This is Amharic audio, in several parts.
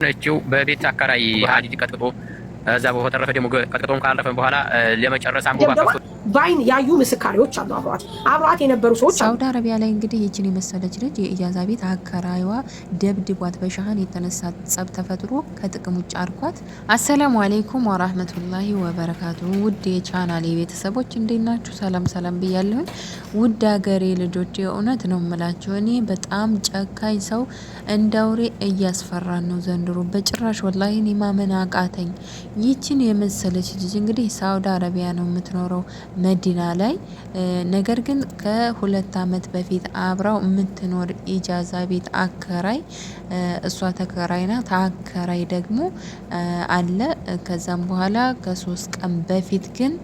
ነችው በቤት አከራይ ሀዲድ ቀጥቅጦ እዛ በተረፈ ደግሞ ቀጥቅጦም ካለፈን በኋላ ለመጨረስ አንቦባ ከፍቶ ባይን ያዩ ምስካሪዎች አሉ። አብሯት የነበሩ ሰዎች አሉ። ሳውዲ አረቢያ ላይ እንግዲህ ይችን የመሰለች ልጅ የኢጃዛ ቤት አከራይዋ ደብድቧት በሻህን የተነሳ ጸብ ተፈጥሮ ከጥቅም ውጭ አርኳት። አሰላሙ አሌይኩም ወራህመቱላሂ ወበረካቱ። ውድ የቻናሌ ቤተሰቦች እንዴት ናችሁ? ሰላም ሰላም ብያለሁኝ። ውድ ሀገሬ ልጆች የእውነት ነው የምላችሁ፣ እኔ በጣም ጨካኝ ሰው እንዳውሬ እያስፈራን ነው ዘንድሮ በጭራሽ ወላሂ እኔ ማመን አቃተኝ። ይችን የመሰለች ልጅ እንግዲህ ሳውዲ አረቢያ ነው የምትኖረው መዲና ላይ። ነገር ግን ከ2 አመት በፊት አብራው የምትኖር ኢጃዛ ቤት አከራይ እሷ ተከራይ ናት፣ አከራይ ደግሞ አለ። ከዛም በኋላ ከ3 ቀን በፊት ግን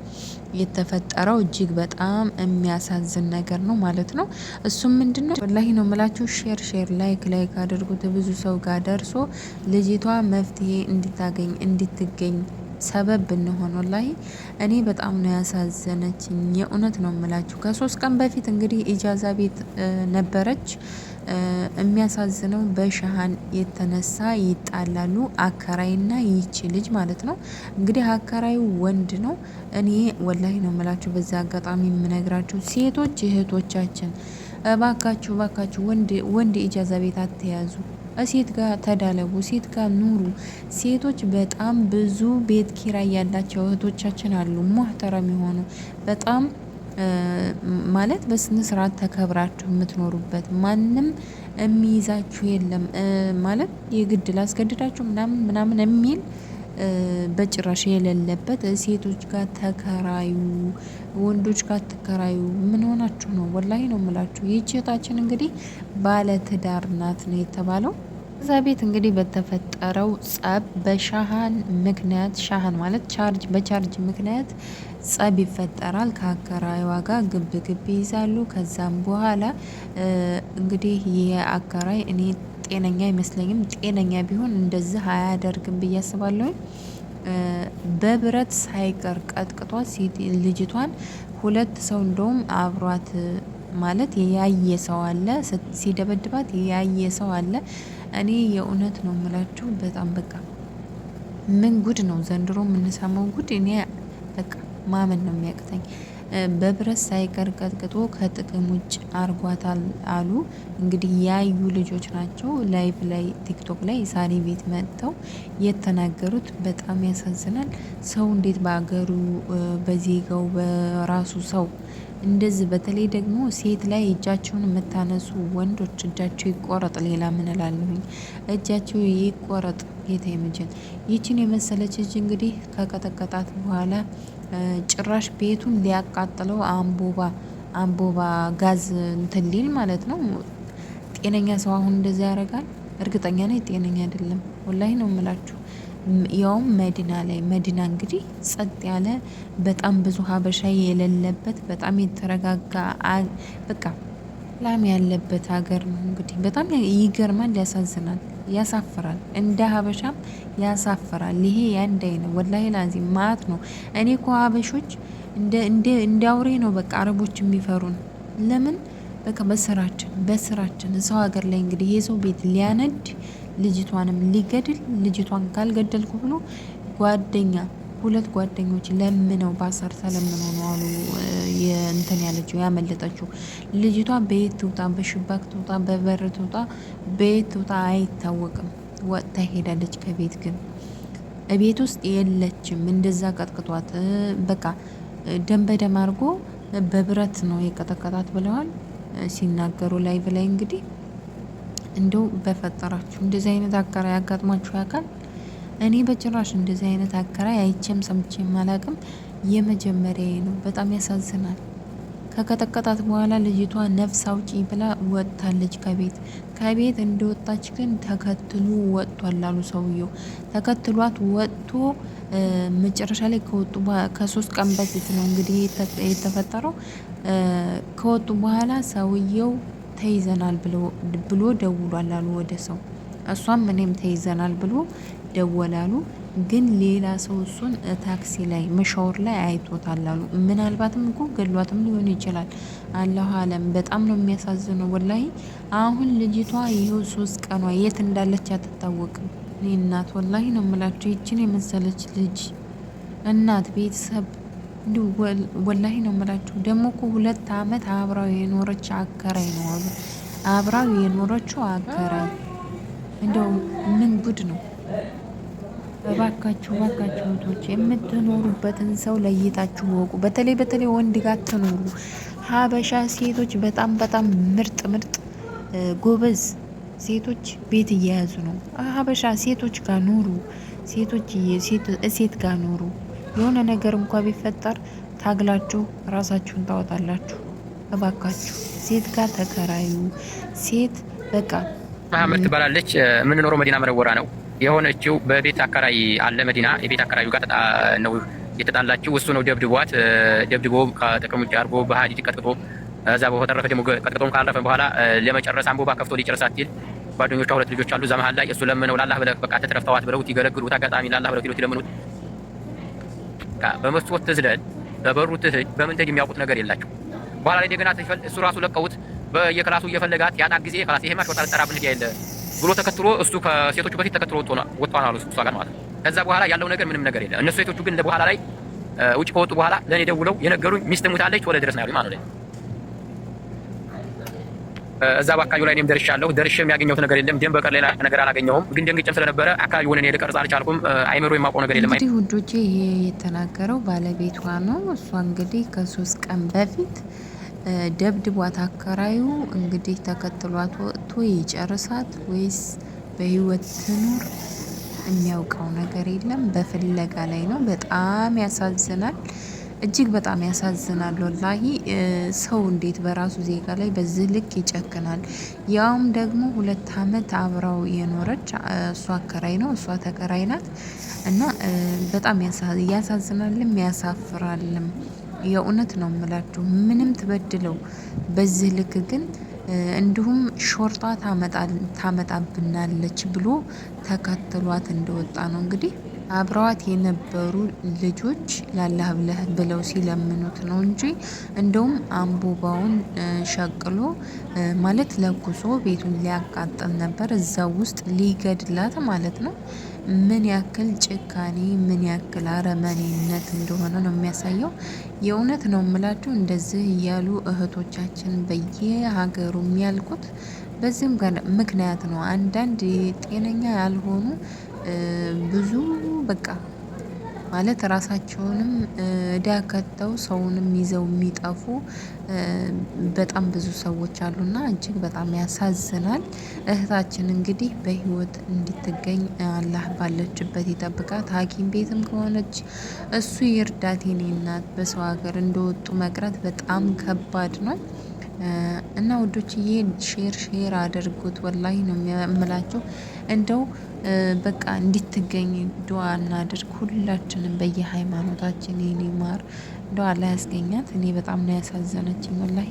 የተፈጠረው እጅግ በጣም የሚያሳዝን ነገር ነው ማለት ነው። እሱም ምንድነው ወላሂ ነው የምላችሁ፣ ሼር ላይክ አድርጉት ብዙ ሰው ጋር ደርሶ ልጅቷ መፍትሄ እንድታገኝ እንድትገኝ ሰበብ ብንሆን ወላሂ እኔ በጣም ነው ያሳዘነችኝ። የእውነት ነው የምላችሁ። ከ3 ቀን በፊት እንግዲህ ኢጃዛ ቤት ነበረች። የሚያሳዝነው በሻሃን የተነሳ ይጣላሉ፣ አከራይና ይቺ ልጅ ማለት ነው። እንግዲህ አከራዩ ወንድ ነው። እኔ ወላሂ ነው የምላችሁ በዛ አጋጣሚ የምነግራችሁ ሴቶች እህቶቻችን እባካችሁ ወንድ ኢጃዛ ቤት አትያዙ። ሴት ጋር ተዳለቡ፣ ሴት ጋር ኑሩ። ሴቶች በጣም ብዙ ቤት ኪራይ ያላቸው እህቶቻችን አሉ፣ ሙህተረም የሆኑ በጣም ማለት በስነ ስርዓት ተከብራችሁ የምትኖሩበት ማንም የሚይዛችሁ የለም ማለት የግድ ላስገድዳችሁ ምናምን የሚል በጭራሽ የሌለበት። ሴቶች ጋር ተከራዩ፣ ወንዶች ጋር ተከራዩ። ምን ሆናችሁ ነው? ወላሂ ነው የምላችሁ። ይህችታችን እንግዲህ ባለ ትዳር ናት ነው የተባለው። እዛ ቤት እንግዲህ በተፈጠረው ጸብ በሻሃን ምክንያት፣ ሻሃን ማለት በቻርጅ ምክንያት ጸብ ይፈጠራል። ከአከራይዋ ጋር ግብ ይይዛሉ። ከዛም በኋላ እንግዲህ ይሄ አከራይ እኔ ጤነኛ አይመስለኝም። ጤነኛ ቢሆን እንደዚህ አያደርግም ብዬ አስባለሁ። በብረት ሳይቀር ቀጥቅጧት ልጅቷን 2 ሰው እንደውም አብሯት ማለት ያየ ሰው አለ፣ ሲደበድባት ያየ ሰው አለ። እኔ የእውነት ነው የምላችሁ በጣም በቃ ምን ጉድ ነው ዘንድሮ የምንሰማው ጉድ። እኔ በቃ ማመን ነው የሚያቅተኝ። በብረት ሳይቀር ቀጥቅጦ ከጥቅም ውጭ አርጓታል አሉ። እንግዲህ ያዩ ልጆች ናቸው ላይቭ ላይ ቲክቶክ ላይ ሳሪ ቤት መጥተው የተናገሩት። በጣም ያሳዝናል። ሰው እንዴት በአገሩ በዜጋው በራሱ ሰው እንደዚህ በተለይ ደግሞ ሴት ላይ እጃቸውን የምታነሱ ወንዶች እጃቸው ይቆረጥ። ሌላ ምን እላለሁኝ? እጃቸው ይቆረጥ ጌታ ይመጀን። ይችን የመሰለች እጅ እንግዲህ ከቀጠቀጣት በኋላ ጭራሽ ቤቱን ሊያቃጥለው አንቦባ ጋዝ እንትን ሊል ማለት ነው። ጤነኛ ሰው አሁን እንደዛ ያደርጋል? እርግጠኛ ነኝ ጤነኛ አይደለም። ወላሂ ነው የምላችሁ። ያውም መዲና ላይ። መዲና እንግዲህ ጸጥ ያለ በጣም ብዙ ሀበሻ የሌለበት በጣም የተረጋጋ በቃ ሰላም ያለበት ሀገር ነው። እንግዲህ በጣም ይገርማል፣ ያሳዝናል፣ ያሳፍራል። እንደ ሀበሻም ያሳፍራል። ይሄ ያንድ አይነት ወላሂ ላዚም ማት ነው። እኔ እኮ ሀበሾች እንደ አውሬ ነው በቃ አረቦች የሚፈሩን። ለምን? በቃ በስራችን ሰው ሀገር ላይ እንግዲህ የሰው ቤት ሊያነድ ልጅቷንም ሊገድል፣ ልጅቷን ካልገደልኩ ብሎ 2 ጓደኞች ለምነው ባሰር ተለምነው ነው አሉ የእንትን ያለችው ያመለጠችው ልጅቷ። በየት ትውጣ? በሽባክ ትውጣ? በበር ትውጣ? በየት ትውጣ አይታወቅም። ወጥታ ሄዳለች ከቤት። ግን ቤት ውስጥ የለችም። እንደዛ ቀጥቅጧት በቃ ደም በደም አድርጎ በብረት ነው የቀጠቀጣት ብለዋል ሲናገሩ ላይቭ ላይ። እንግዲህ እንደው በፈጠራችሁ እንደዚህ አይነት አከራይ ያጋጥሟችሁ ያውቃል? እኔ በጭራሽ እንደዚህ አይነት አከራይ አይቼም ሰምቼም አላቅም። የመጀመሪያዬ ነው። በጣም ያሳዝናል። ከቀጠቀጣት በኋላ ልጅቷ ነፍስ አውጪ ብላ ወጥታለች ከቤት እንደወጣች ግን ተከትሎ ወጥቷል አሉ ሰውየው። ተከትሏት ወጥቶ መጨረሻ ላይ ከ3 ቀን በፊት ነው እንግዲህ የተፈጠረው። ከወጡ በኋላ ሰውየው ተይዘናል ብሎ ደውሏል አሉ ወደ ሰው። እሷም እኔም ተይዘናል ብሎ ደወላሉ። ግን ሌላ ሰው እሱን ታክሲ ላይ መሻወር ላይ አይቶታል አሉ። ምናልባትም እኮ ገሏትም ሊሆን ይችላል። አላሁ አለም። በጣም ነው የሚያሳዝነው ወላሂ። አሁን ልጅቷ ይኸው 3 ቀኗ የት እንዳለች አትታወቅም። እኔ እናት ወላሂ ነው የምላችሁ ይችን የመሰለች ልጅ እናት ቤተሰብ እንዲሁ ወላሂ ነው የምላችሁ። ደግሞ እኮ 2 አመት አብራው የኖረች አከራይ ነው አሉ። አብራው የኖረችው አከራይ እንደው ምን ጉድ ነው! እባካችሁ እህቶች የምትኖሩበትን ሰው ለይታችሁ ወቁ። በተለይ ወንድ ጋር ትኖሩ። ሀበሻ ሴቶች በጣም ምርጥ ጎበዝ ሴቶች ቤት እየያዙ ነው። ሀበሻ ሴቶች ጋር ኑሩ። ሴት ጋር ኑሩ። የሆነ ነገር እንኳ ቢፈጠር ታግላችሁ ራሳችሁን ታወጣላችሁ። እባካችሁ ሴት ጋር ተከራዩ። ሴት በቃ መሀመድ ትባላለች። የምንኖረው መዲና መነወራ ነው። የሆነችው በቤት አከራይ አለ መዲና። የቤት አከራዩ ጋር ነው የተጣላችው። እሱ ነው ደብድቦ ከጥቅም ውጭ አድርጎ በሀዲድ ቀጥቅጦ እዛ በተረፈ ደግሞ ቀጥቅጦም ካለፈ በኋላ ለመጨረስ አንቦባ ከፍቶ ሊጨርሳት ሲል ጓደኞቿ 2 ልጆች አሉ። እዛ መሀል ላይ እሱ ለምነው ላላህ ብለህ በቃ ተትረፍተዋት ብለውት ይገለግሉት። አጋጣሚ ላላህ ብለው ይለምኑት። በመስኮት ትዝለል በበሩ ትህድ በምን ትህድ የሚያውቁት ነገር የላቸው። በኋላ ላይ እንደገና እሱ ራሱ ለቀውት በየክላሱ እየፈለጋት ያጣ ጊዜ ክላስ ይሄ ማሽወጣ ተጠራብን ሄድ ያለ ብሎ ተከትሎ እሱ ከሴቶቹ በፊት ተከትሎ ወጥቷል አሉ እሷ ጋር ማለት ነው። ከዛ በኋላ ያለው ነገር ምንም ነገር የለም። እነሱ ሴቶቹ ግን በኋላ ላይ ውጭ ከወጡ በኋላ ለኔ ደውለው የነገሩኝ ሚስት ሙታለች ወደ ድረስ ነው ያሉኝ ማለት ነው። እዛ በአካባቢው ላይ እኔም ደርሻለሁ። የሚያገኘሁት ነገር የለም። ደም በቀር ሌላ ነገር አላገኘሁም። ግን ደንግጬም ስለነበረ አካባቢውን እኔ ልቀርጽ አልቻልኩም። አይምሮ የማውቀው ነገር የለም። እንግዲህ ውዶቼ ይሄ የተናገረው ባለቤቷ ነው። እሷ እንግዲህ ከ3 ቀን በፊት ደብድቧት አከራዩ እንግዲህ ተከትሏት ወጥቶ ይጨርሳት ወይስ በህይወት ትኑር የሚያውቀው ነገር የለም። በፍለጋ ላይ ነው። በጣም ያሳዝናል። እጅግ በጣም ያሳዝናል። ወላሂ ሰው እንዴት በራሱ ዜጋ ላይ በዚህ ልክ ይጨክናል? ያውም ደግሞ 2 አመት አብራው የኖረች እሷ አከራይ ነው፣ እሷ ተከራይ ናት። እና በጣም ያሳዝናልም ያሳፍራልም። የእውነት ነው የምላችሁ። ምንም ትበድለው በዚህ ልክ ግን እንዲሁም ሾርጣ ታመጣብናለች ብሎ ተከትሏት እንደወጣ ነው እንግዲህ አብረዋት የነበሩ ልጆች ላላህ ብለው ሲለምኑት ነው እንጂ እንደውም አንቦባውን ሸቅሎ ማለት ለኩሶ ቤቱን ሊያቃጥል ነበር፣ እዛው ውስጥ ሊገድላት ማለት ነው። ምን ያክል ጭካኔ ምን ያክል አረመኔነት እንደሆነ ነው የሚያሳየው። የእውነት ነው የምላችሁ። እንደዚህ እያሉ እህቶቻችን በየሀገሩ የሚያልቁት በዚህም ምክንያት ነው። አንዳንድ ጤነኛ ያልሆኑ ብዙ በቃ ማለት ራሳቸውንም እዳ ከተው ሰውንም ይዘው የሚጠፉ በጣም ብዙ ሰዎች አሉና እጅግ በጣም ያሳዝናል። እህታችን እንግዲህ በህይወት እንድትገኝ አላህ ባለችበት ይጠብቃት። ሐኪም ቤትም ከሆነች እሱ ይርዳት። የኔ እናት በሰው ሀገር እንደወጡ መቅረት በጣም ከባድ ነው። እና ውዶችዬ ሼር አድርጉት። ወላሂ ነው የምላችሁ። እንደው በቃ እንድትገኝ ዱዓ እናድርግ ሁላችንም በየሃይማኖታችን። የኔ ማር ዱዓ ላይ ያስገኛት። እኔ በጣም ነው ያሳዘነችኝ ወላሂ።